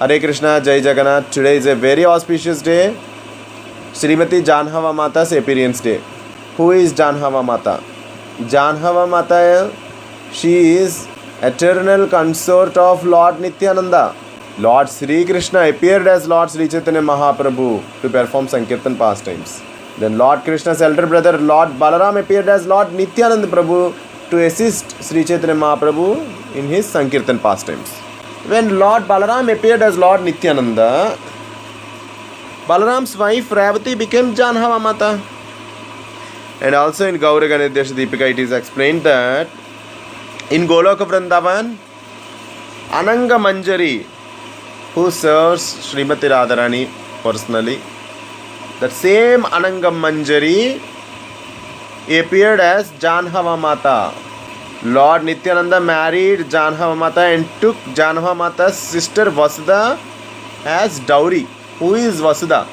Hare Krishna, Jai Jagannath. Today is a very auspicious day. Srimathi Jahnava Mata's appearance day. Who is Jahnava Mata? Jahnava Mata, she is eternal consort of Lord Nityananda. Lord Sri Krishna appeared as Lord Sri Chaitanya Mahaprabhu to perform Sankirtan pastimes. Then Lord Krishna's elder brother Lord Balaram appeared as Lord Nityananda Prabhu to assist Sri Chaitanya Mahaprabhu in his Sankirtan pastimes. When Lord Balaram appeared as Lord Nityananda, Balaram's wife Ravati became Jahnava Mata. And also in Gaura Ganadesha Deepika it is explained that in Goloka Vrindavan, Ananga Manjari, who serves Srimati Radharani personally, that same Ananga Manjari appeared as Jahnava Mata. Lord Nityananda married Jahnava Mata and took Jahnava Mata's sister Vasudha as dowry. Who is Vasudha?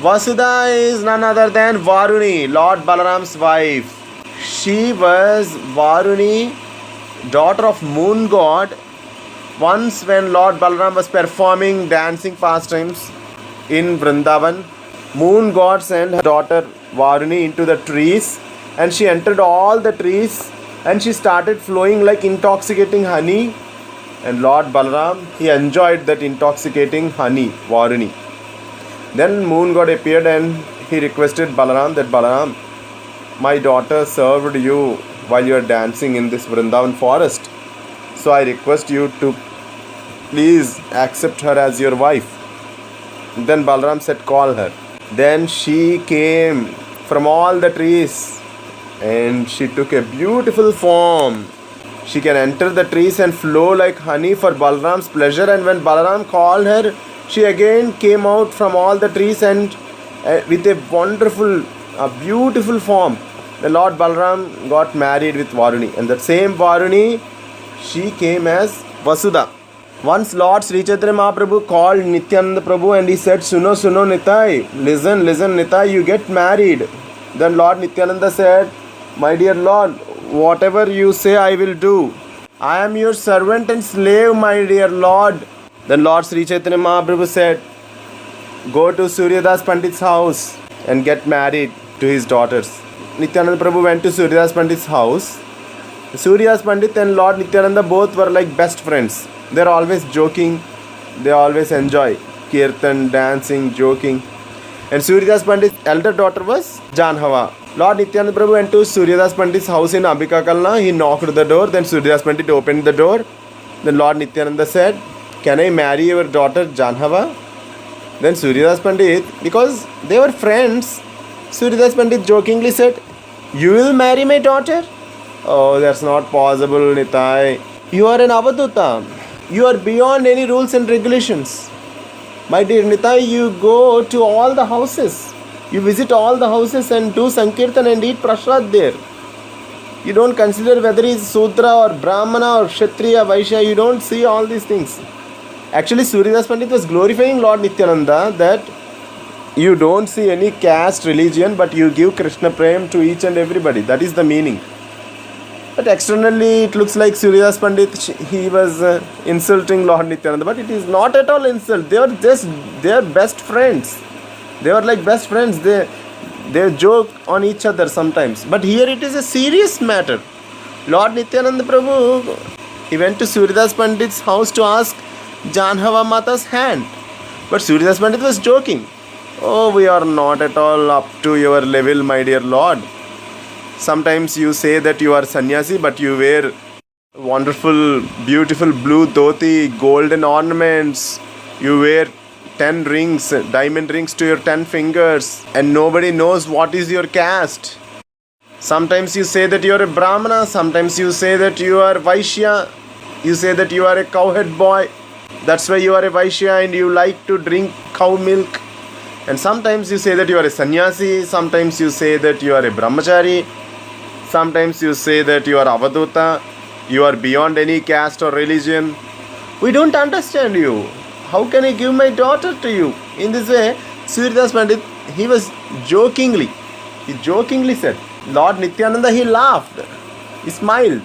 Vasudha is none other than Varuni, Lord Balaram's wife. She was Varuni, daughter of moon god. Once when Lord Balaram was performing dancing pastimes in Vrindavan, moon god sent her daughter Varuni into the trees, and she entered all the trees and she started flowing like intoxicating honey. And Lord Balaram, he enjoyed that intoxicating honey, Varuni. Then moon god appeared and he requested Balaram that Balaram, my daughter served you while you are dancing in this Vrindavan forest. So I request you to please accept her as your wife. Then Balaram said, call her. Then she came from all the trees and she took a beautiful form. She can enter the trees and flow like honey for Balaram's pleasure. And when Balaram called her, she again came out from all the trees and with a wonderful, beautiful form. The Lord Balaram got married with Varuni. And that same Varuni, she came as Vasudha. Once Lord Sri Chaitanya Mahaprabhu called Nityananda Prabhu and he said, Suno Nitai, listen Nitai, you get married. Then Lord Nityananda said, my dear Lord, whatever you say I will do. I am your servant and slave, my dear Lord. Then Lord Sri Chaitanya Mahaprabhu said, go to Suryadas Pandit's house and get married to his daughters. Nityananda Prabhu went to Suryadas Pandit's house. Suryadas Pandit and Lord Nityananda both were like best friends. They are always joking. They always enjoy kirtan, dancing, joking. And Suryadas Pandit's elder daughter was Jahnava. Lord Nityananda Prabhu went to Suryadas Pandit's house in Ambika Kalna. He knocked the door. Then Suryadas Pandit opened the door. Then Lord Nityananda said, can I marry your daughter Jahnava? Then Suryadas Pandit, because they were friends, Suryadas Pandit jokingly said, you will marry my daughter? Oh, that's not possible, Nitai. You are an avaduta. You are beyond any rules and regulations. My dear Nitai, you go to all the houses. You visit all the houses and do Sankirtan and eat prasad there. You don't consider whether he is Sudra or Brahmana or Kshatriya, Vaishya. You don't see all these things. Actually, Suryadas Pandit was glorifying Lord Nityananda that you don't see any caste, religion, but you give Krishna Prem to each and everybody. That is the meaning. But externally, it looks like Suryadas Pandit, he was insulting Lord Nityananda. But it is not at all insult. They are best friends. They were like best friends. They joke on each other sometimes. But here it is a serious matter. Lord Nityananda Prabhu, he went to Suryadas Pandit's house to ask Jahnava Mata's hand. But Suryadas Pandit was joking. Oh, we are not at all up to your level, my dear Lord. Sometimes you say that you are sannyasi, but you wear wonderful, beautiful blue dhoti, golden ornaments. You wear 10 rings, diamond rings to your 10 fingers, and nobody knows what is your caste. Sometimes you say that you are a Brahmana, sometimes you say that you are Vaishya, you say that you are a cowhead boy. That's why you are a Vaishya and you like to drink cow milk. And sometimes you say that you are a sannyasi, sometimes you say that you are a brahmachari, sometimes you say that you are avaduta, you are beyond any caste or religion. We don't understand you. How can I give my daughter to you? In this way, Suryadas Pandit, he jokingly said. Lord Nityananda, he laughed, he smiled,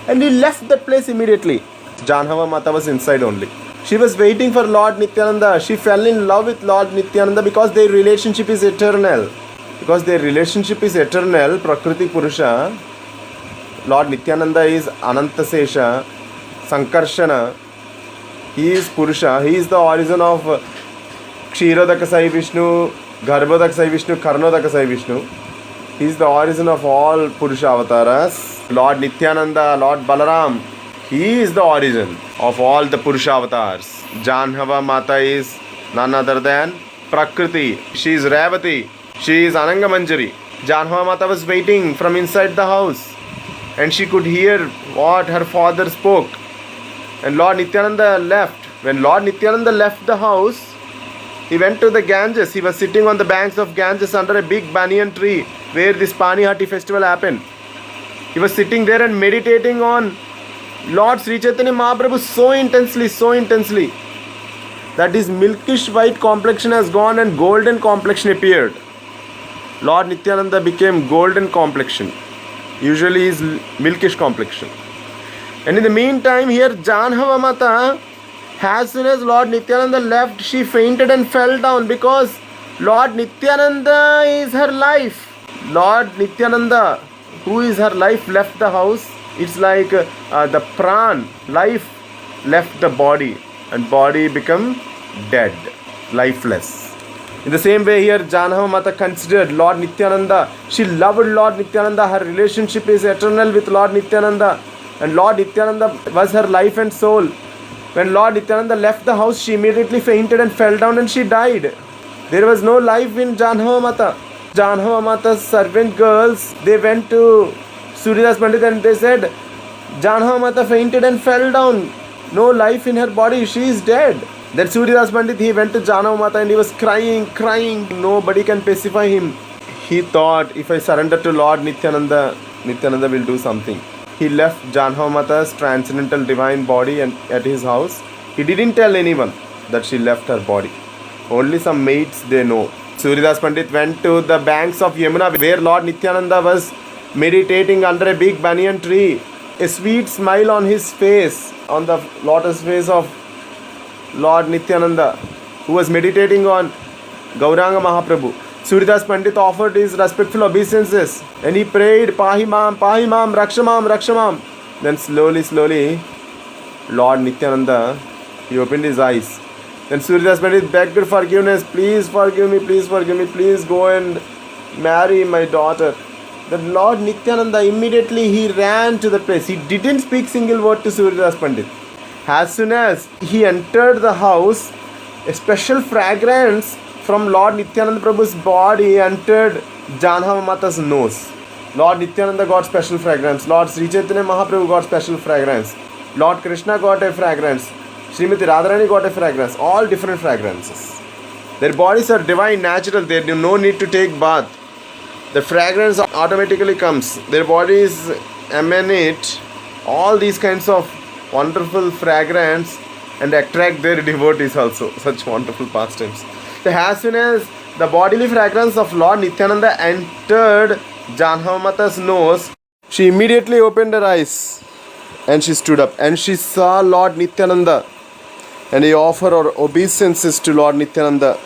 and he left that place immediately. Jahnava Mata was inside only. She was waiting for Lord Nityananda. She fell in love with Lord Nityananda because their relationship is eternal. Because their relationship is eternal, Prakriti Purusha, Lord Nityananda is Anantasesha, Sankarshana. He is Purusha. He is the origin of Kshirodaka Sai Vishnu, Garbhodak Sai Vishnu, Karnodaka Sai Vishnu. He is the origin of all Purusha avatars. Lord Nityananda, Lord Balaram, he is the origin of all the Purusha avatars. Jahnava Mata is none other than Prakriti. She is Revati. She is Ananga Manjari. Jahnava Mata was waiting from inside the house, and she could hear what her father spoke. And Lord Nityananda left. When Lord Nityananda left the house, he went to the Ganges. He was sitting on the banks of Ganges under a big banyan tree where this Panihati festival happened. He was sitting there and meditating on Lord Sri Chaitanya Mahaprabhu so intensely that his milkish white complexion has gone and golden complexion appeared. Lord Nityananda became golden complexion. Usually is milkish complexion. And in the meantime, here Jahnava Mata, as soon as Lord Nityananda left, she fainted and fell down because Lord Nityananda is her life. Lord Nityananda, who is her life, left the house. It's like the pran, life, left the body, and body become dead, lifeless. In the same way here, Jahnava Mata considered Lord Nityananda. She loved Lord Nityananda. Her relationship is eternal with Lord Nityananda. And Lord Nityananda was her life and soul. When Lord Nityananda left the house, she immediately fainted and fell down and she died. There was no life in Jahnava Mata. Jahnava Mata's servant girls, they went to Suryadas Pandit and they said, Jahnava Mata fainted and fell down. No life in her body. She is dead. Then Suryadas Pandit, he went to Jahnava Mata and he was crying. Nobody can pacify him. He thought, if I surrender to Lord Nityananda, Nityananda will do something. He left Jahnava Mata's transcendental divine body and at his house. He didn't tell anyone that she left her body. Only some mates they know. Suryadas Pandit went to the banks of Yamuna where Lord Nityananda was meditating under a big banyan tree. A sweet smile on his face, on the lotus face of Lord Nityananda, who was meditating on Gauranga Mahaprabhu. Suryadas Pandit offered his respectful obeisances and he prayed, Pahimam, Rakshamam. Then slowly, Lord Nityananda, he opened his eyes. Then Suryadas Pandit begged forgiveness, please forgive me, please go and marry my daughter. Then Lord Nityananda, immediately he ran to the place. He didn't speak single word to Suryadas Pandit. As soon as he entered the house, a special fragrance from Lord Nityananda Prabhu's body entered Jahnava Mata's nose. Lord Nityananda got special fragrance. Lord Sri Chaitanya Mahaprabhu got special fragrance. Lord Krishna got a fragrance. Srimati Radharani got a fragrance. All different fragrances. Their bodies are divine, natural. They do no need to take bath. The fragrance automatically comes. Their bodies emanate all these kinds of wonderful fragrance and attract their devotees also. Such wonderful pastimes. As soon as the bodily fragrance of Lord Nityananda entered Jahnava Mata's nose, she immediately opened her eyes and she stood up and she saw Lord Nityananda and he offered her obeisances to Lord Nityananda.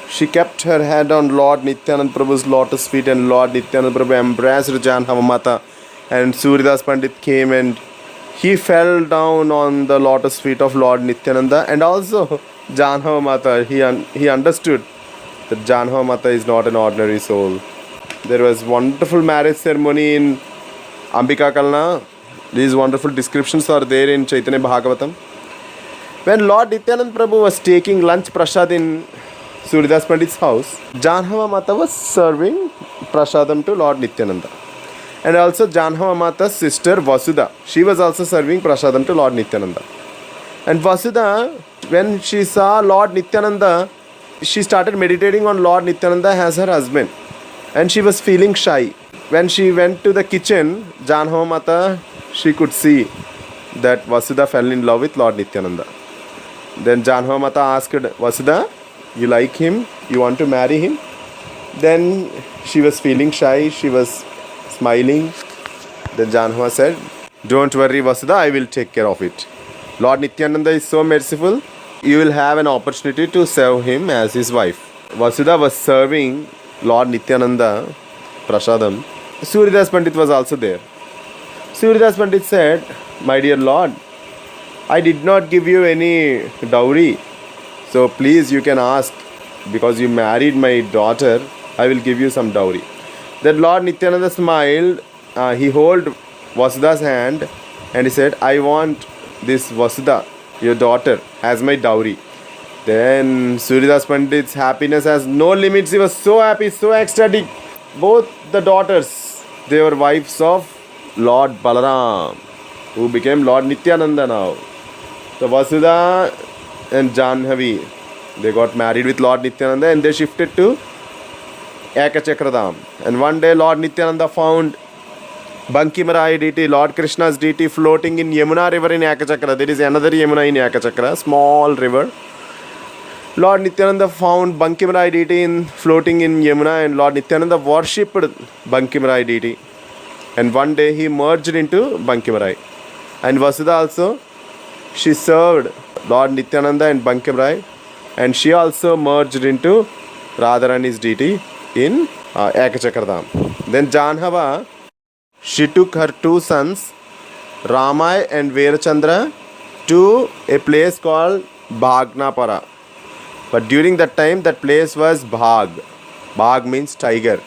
She kept her head on Lord Nityananda Prabhu's lotus feet and Lord Nityananda Prabhu embraced Jahnava Mata and Suryadas Pandit came and he fell down on the lotus feet of Lord Nityananda and also Jahnava Mata. He understood that Jahnava Mata is not an ordinary soul. There was wonderful marriage ceremony in Ambika Kalna. These wonderful descriptions are there in Chaitanya Bhagavatam. When Lord Nityananda Prabhu was taking lunch prasad in Suryadas Pandit's house, Jahnava Mata was serving prasadam to Lord Nityananda. And also Jahnava Mata's sister Vasudha, she was also serving prasadam to Lord Nityananda. And Vasudha, when she saw Lord Nityananda, she started meditating on Lord Nityananda as her husband. And she was feeling shy. When she went to the kitchen, Jahnava Mata, she could see that Vasudha fell in love with Lord Nityananda. Then Jahnava Mata asked Vasudha, you like him? You want to marry him? Then she was feeling shy. She was smiling. Then Jahnava said, don't worry Vasudha, I will take care of it. Lord Nityananda is so merciful, you will have an opportunity to serve him as his wife. Vasudha was serving Lord Nityananda Prasadam. Suryadas Pandit was also there. Suryadas Pandit said, "My dear Lord, I did not give you any dowry. So please you can ask, because you married my daughter, I will give you some dowry." Then Lord Nityananda smiled. He held Vasuda's hand and he said, "I want this Vasudha, your daughter, as my dowry." Then Suryadas Pandit's happiness has no limits. He was so happy, so ecstatic. Both the daughters, they were wives of Lord Balaram, who became Lord Nityananda now. So Vasudha and Jahnava, they got married with Lord Nityananda and they shifted to Ekachakradam. And one day Lord Nityananda found Bankimarai deity, Lord Krishna's deity, floating in Yamuna river in Ekachakra. There is another Yamuna in Ekachakra, small river. Lord Nityananda found Bankimarai deity floating in Yamuna, and Lord Nityananda worshipped Bankimarai deity. And one day he merged into Bankimarai. And Vasudha also, she served Lord Nityananda and Bankimarai, and she also merged into Radharani's deity in Ekachakradam. Then Jahnava, she took her two sons, Ramai and Veerachandra, to a place called Bhagnapara. But during that time, that place was Bhag. Bhag means tiger.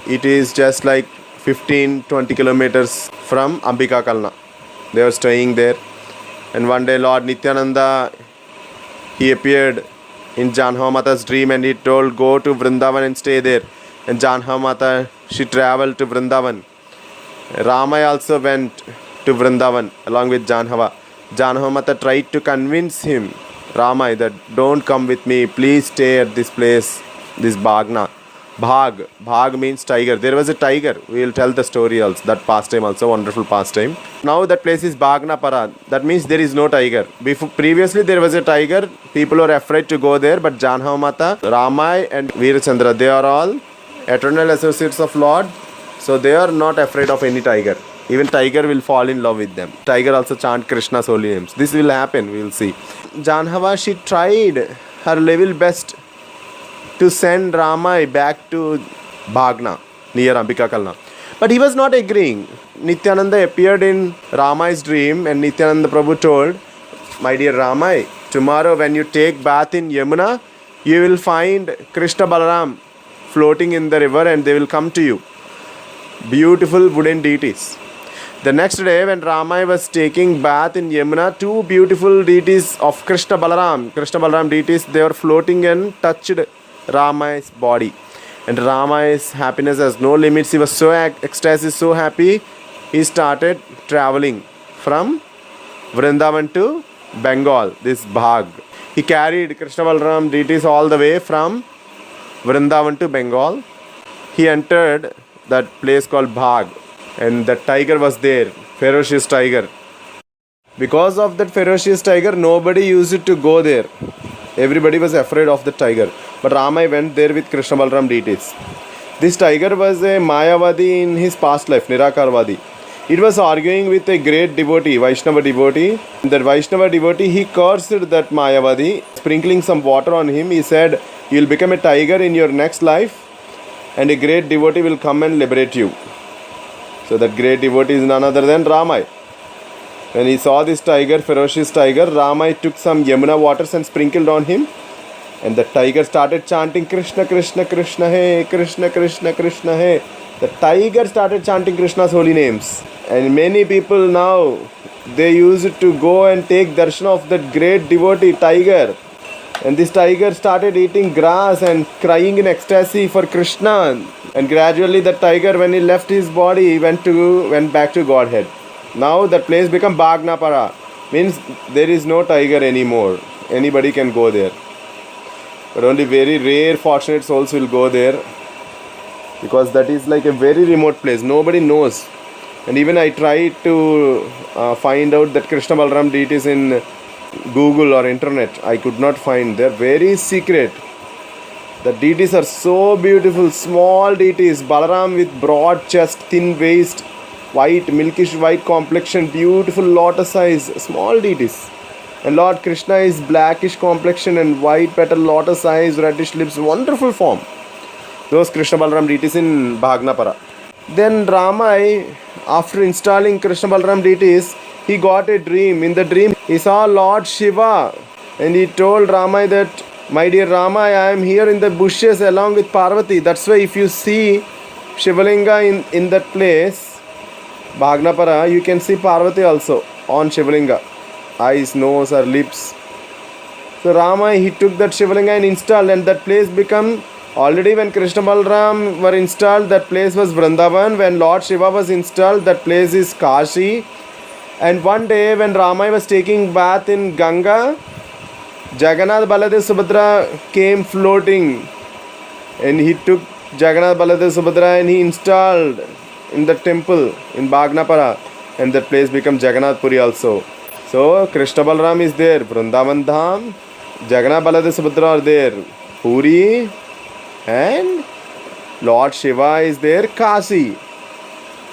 It is just like 15-20 kilometers from Ambika Kalna. They were staying there. And one day Lord Nityananda, he appeared in Jahnava Mata's dream and he told, "Go to Vrindavan and stay there." And Jahnava Mata, she traveled to Vrindavan. Ramai also went to Vrindavan along with Jahnava. Jahnava Mata tried to convince him, Ramai, that don't come with me, please stay at this place, this Bhagna. Bhag means tiger. There was a tiger. We will tell the story also, that pastime also, wonderful pastime. Now that place is Bhagnapara. That means there is no tiger. Previously there was a tiger. People were afraid to go there, but Jahnava Mata, Ramai and Veerachandra, they are all eternal associates of Lord. So they are not afraid of any tiger. Even tiger will fall in love with them. Tiger also chant Krishna's holy names. This will happen, we will see. Jahnava, she tried her level best to send Ramai back to Bhagna, near Ambika Kalna. But he was not agreeing. Nityananda appeared in Ramai's dream and Nityananda Prabhu told, "My dear Ramai, tomorrow when you take bath in Yamuna, you will find Krishna Balaram floating in the river and they will come to you. Beautiful wooden deities." The next day when Ramai was taking bath in Yamuna, two beautiful deities of Krishna Balaram deities, they were floating and touched Ramai's body. And Ramai's happiness has no limits. He was so ecstatic, so happy. He started traveling from Vrindavan to Bengal, this Bhag. He carried Krishna Balaram deities all the way from Vrindavan to Bengal. He entered that place called Bhag, and the tiger was there, ferocious tiger. Because of that ferocious tiger, nobody used to go there. Everybody was afraid of the tiger. But Ramai went there with Krishna Balaram deities. This tiger was a Mayavadi in his past life, Nirakarvadi. It was arguing with a great devotee, Vaishnava devotee. That Vaishnava devotee, he cursed that Mayavadi, sprinkling some water on him. He said, "You will become a tiger in your next life, and a great devotee will come and liberate you." So that great devotee is none other than Ramai. When he saw this tiger, ferocious tiger, Ramai took some Yamuna waters and sprinkled on him. And the tiger started chanting Krishna, Krishna, Krishna, Hey, Krishna, Krishna, Krishna, Hey. The tiger started chanting Krishna's holy names. And many people now, they used to go and take darshan of that great devotee, tiger. And this tiger started eating grass and crying in ecstasy for Krishna. And gradually the tiger, when he left his body, he went back to Godhead. Now that place become Bhagnapara. Means there is no tiger anymore. Anybody can go there. But only very rare fortunate souls will go there. Because that is like a very remote place. Nobody knows. And even I tried to find out that Krishna Balaram deities in Google or internet. I could not find. They are very secret. The deities are so beautiful. Small deities. Balaram with broad chest, thin waist, white, milkish white complexion, beautiful lotus eyes. Small deities. And Lord Krishna is blackish complexion and white petal, lotus eyes, reddish lips, wonderful form. Those Krishna Balaram deities in Bhagnapara. Then Ramai, after installing Krishna Balaram deities, he got a dream. In the dream, he saw Lord Shiva and he told Ramai that, my dear Ramai, I am here in the bushes along with Parvati. That's why if you see Shivalinga in that place, Bhagnapara, you can see Parvati also on Shivalinga. Eyes, nose or lips. So Ramai, he took that Shivalinga and installed, and that place become, already when Krishna Balaram were installed, that place was Vrindavan. When Lord Shiva was installed, that place is Kashi. And one day when Ramai was taking bath in Ganga, Jagannath, Baladev, Subhadra came floating, and he took Jagannath, Baladev, Subhadra and he installed in the temple in Bhagnapara, and that place became Jagannath Puri also. So Krishna Balaram is there, Vrindavan Dham, Jagannath, Baladev, Subhadra are there, Puri, and Lord Shiva is there, Kasi.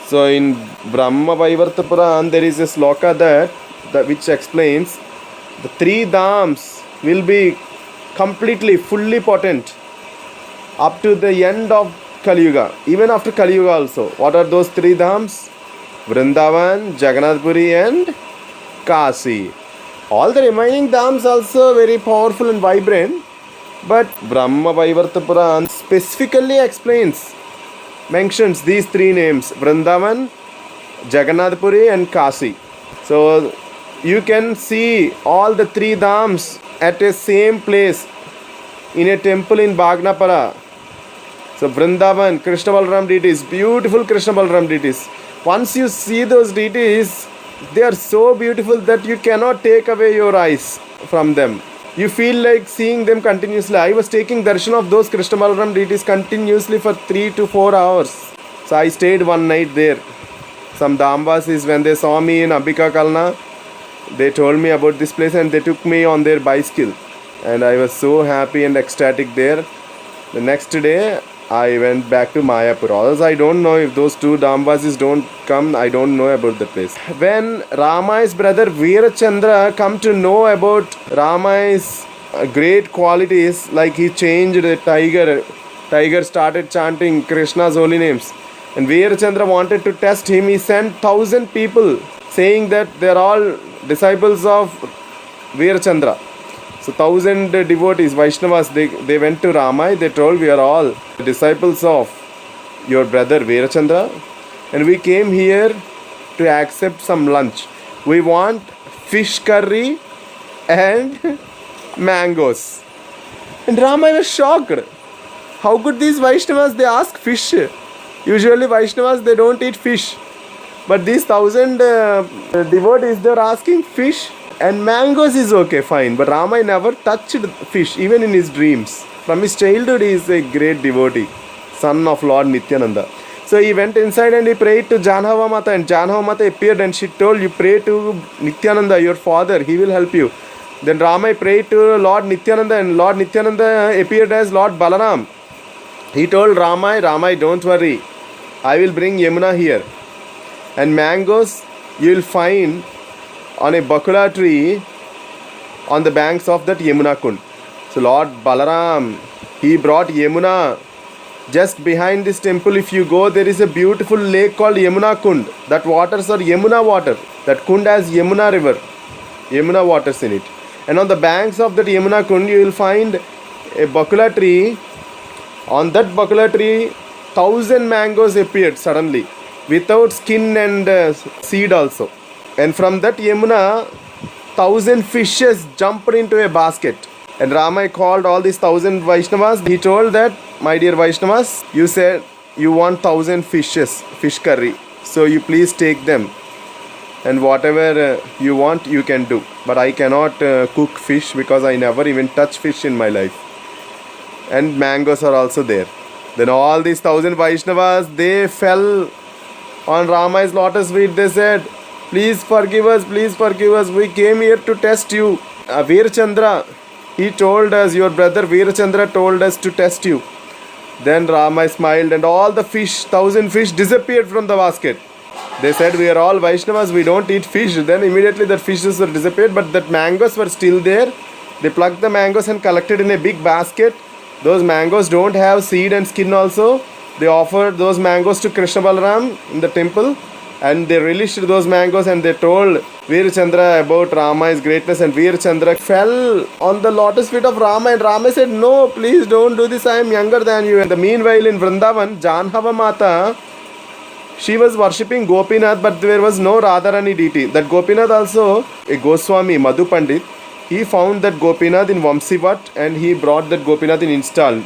So in Brahma Vaivarta Puran there is a sloka that which explains the three dhams will be completely, fully potent up to the end of Kali Yuga, even after Kali Yuga also. What are those three dhams? Vrindavan, Jagannath Puri and Kasi. All the remaining dhams also very powerful and vibrant, but Brahma Vaivarta Puran specifically mentions these three names, Vrindavan, Jagannath Puri and Kasi. So you can see all the three dhams at a same place in a temple in Bhagnapara. So Vrindavan, Krishna Balaram deities, beautiful Krishna Balaram deities. Once you see those deities, they are so beautiful that you cannot take away your eyes from them. You feel like seeing them continuously. I was taking darshan of those Krishna Balaram deities continuously for 3 to 4 hours. So I stayed one night there. Some Damvasis, when they saw me in Ambika Kalna, they told me about this place and they took me on their bicycle. And I was so happy and ecstatic there. The next day, I went back to Mayapur. Although I don't know if those two Damvasis don't come, I don't know about the place. When Ramai's brother Veerachandra come to know about Ramai's great qualities, like he changed the tiger started chanting Krishna's holy names. And Veerachandra wanted to test him. He sent 1,000 people saying that they are all disciples of Veerachandra. So 1,000 devotees, Vaishnavas, they went to Ramai. They told, we are all disciples of your brother Veerachandra, and we came here to accept some lunch. We want fish curry and mangoes. And Ramai was shocked. How could these Vaishnavas, they ask fish? Usually Vaishnavas, they don't eat fish. But these 1,000 devotees, they are asking fish. And mangoes is okay, fine. But Ramai never touched fish, even in his dreams. From his childhood, he is a great devotee, son of Lord Nityananda. So he went inside and he prayed to Jahnava Mata. And Jahnava Mata appeared and she told, you pray to Nityananda, your father, he will help you. Then Ramai prayed to Lord Nityananda, and Lord Nityananda appeared as Lord Balaram. He told Ramai, don't worry. I will bring Yamuna here. And mangoes you will find on a bakula tree on the banks of that Yamuna Kund. So Lord Balaram, he brought Yamuna. Just behind this temple, if you go, there is a beautiful lake called Yamuna Kund. That waters are Yamuna water. That Kund has Yamuna river, Yamuna waters in it. And on the banks of that Yamuna Kund, you will find a bakula tree. On that bakula tree, 1,000 mangoes appeared suddenly, without skin and seed also. And from that Yamuna, 1,000 fishes jumped into a basket. And Ramai called all these 1,000 Vaishnavas. He told that, my dear Vaishnavas, you said you want 1,000 fishes, fish curry. So you please take them. And whatever you want, you can do. But I cannot cook fish because I never even touch fish in my life. And mangoes are also there. Then all these 1,000 Vaishnavas, they fell on Ramai's lotus feet. They said, please forgive us, we came here to test you. Veerachandra, he told us, your brother Veerachandra told us to test you. Then Ramai smiled and all the fish, 1,000 fish disappeared from the basket. They said, we are all Vaishnavas, we don't eat fish. Then immediately the fishes were disappeared, but that mangoes were still there. They plucked the mangoes and collected in a big basket. Those mangoes don't have seed and skin also. They offered those mangoes to Krishna Balaram in the temple, and they relished those mangoes, and they told Veer Chandra about Ramai's greatness, and Veer Chandra fell on the lotus feet of Rama, and Rama said, no, please don't do this, I am younger than you. And the meanwhile in Vrindavan, Jahnava Mata, she was worshipping Gopinath, but there was no Radharani deity. That Gopinath also, a Goswami, Madhu Pandit, he found that Gopinath in Vamsivat, and he brought that Gopinath in installed.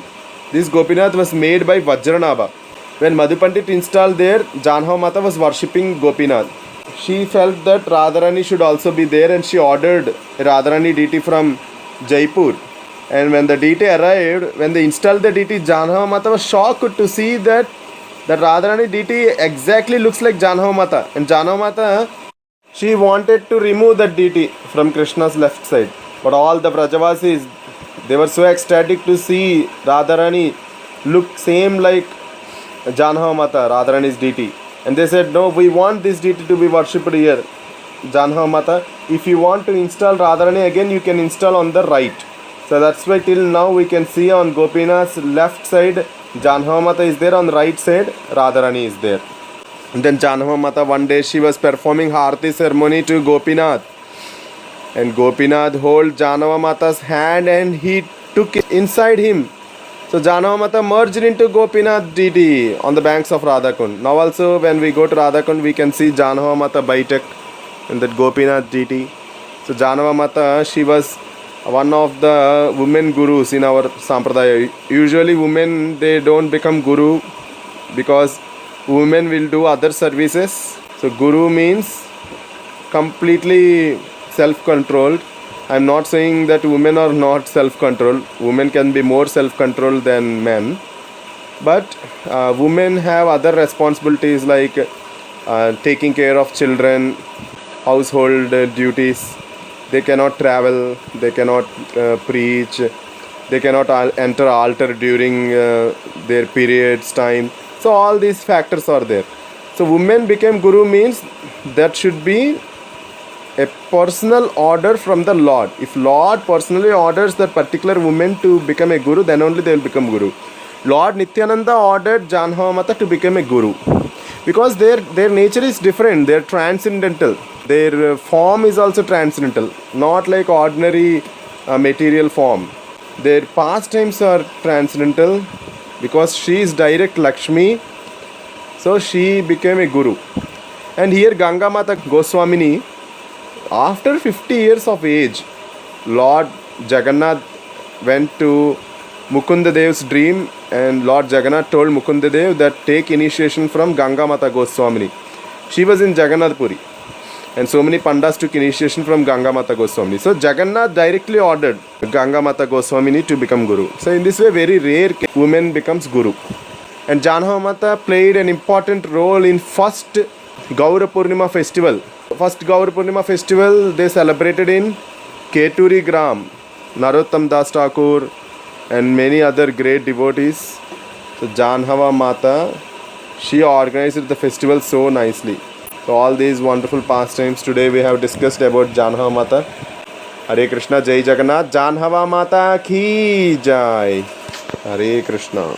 This Gopinath was made by Vajranava. When Madhu Pandit installed there, Jahnava Mata was worshipping Gopinath. She felt that Radharani should also be there, and she ordered a Radharani deity from Jaipur. And when the deity arrived, when they installed the deity, Jahnava Mata was shocked to see that Radharani deity exactly looks like Jahnava Mata. And Jahnava Mata, she wanted to remove that deity from Krishna's left side. But all the Brajavasis, they were so ecstatic to see Radharani look same like Jahnava Mata, Radharani's deity. And they said, no, we want this deity to be worshipped here. Jahnava Mata, if you want to install Radharani again, you can install on the right. So that's why till now we can see on Gopinath's left side, Jahnava Mata is there, on the right side, Radharani is there. And then Jahnava Mata, one day she was performing Harati ceremony to Gopinath. And Gopinath hold Jahnava Mata's hand and he took it inside him. So Jahnava Mata merged into Gopinath deity on the banks of Radhakund. Now also when we go to Radhakund, we can see Jahnava Mata Baitak and that Gopinath deity. So Jahnava Mata, she was one of the women gurus in our Sampradaya. Usually women, they don't become guru because women will do other services. So guru means completely self-controlled. I'm not saying that women are not self-controlled. Women can be more self-controlled than men. But women have other responsibilities like taking care of children, household duties. They cannot travel, they cannot preach, they cannot enter altar during their periods time. So all these factors are there. So women became guru means that should be a personal order from the Lord. If Lord personally orders that particular woman to become a guru, then only they will become guru. Lord Nityananda ordered Jahnava Mata to become a guru because their nature is different. They are transcendental. Their form is also transcendental, not like ordinary material form. Their pastimes are transcendental because she is direct Lakshmi, so she became a guru. And here Ganga Mata Goswamini, after 50 years of age, Lord Jagannath went to Mukunda Dev's dream, and Lord Jagannath told Mukunda Dev that take initiation from Ganga Mata Goswamini. She was in Jagannath Puri. And so many Pandas took initiation from Ganga Mata Goswamini. So Jagannath directly ordered Ganga Mata Goswamini to become guru. So in this way, very rare woman becomes guru. And Jahnava Mata played an important role in first Gaura Purnima festival. First Gaura Purnima festival they celebrated in Keturi Gram. Narottam Das Thakur and many other great devotees. So Jahnava Mata, she organized the festival so nicely. So all these wonderful pastimes today we have discussed about Jahnava Mata. Hare Krishna, Jai Jagannath, Jahnava Mata ki Jai. Hare Krishna.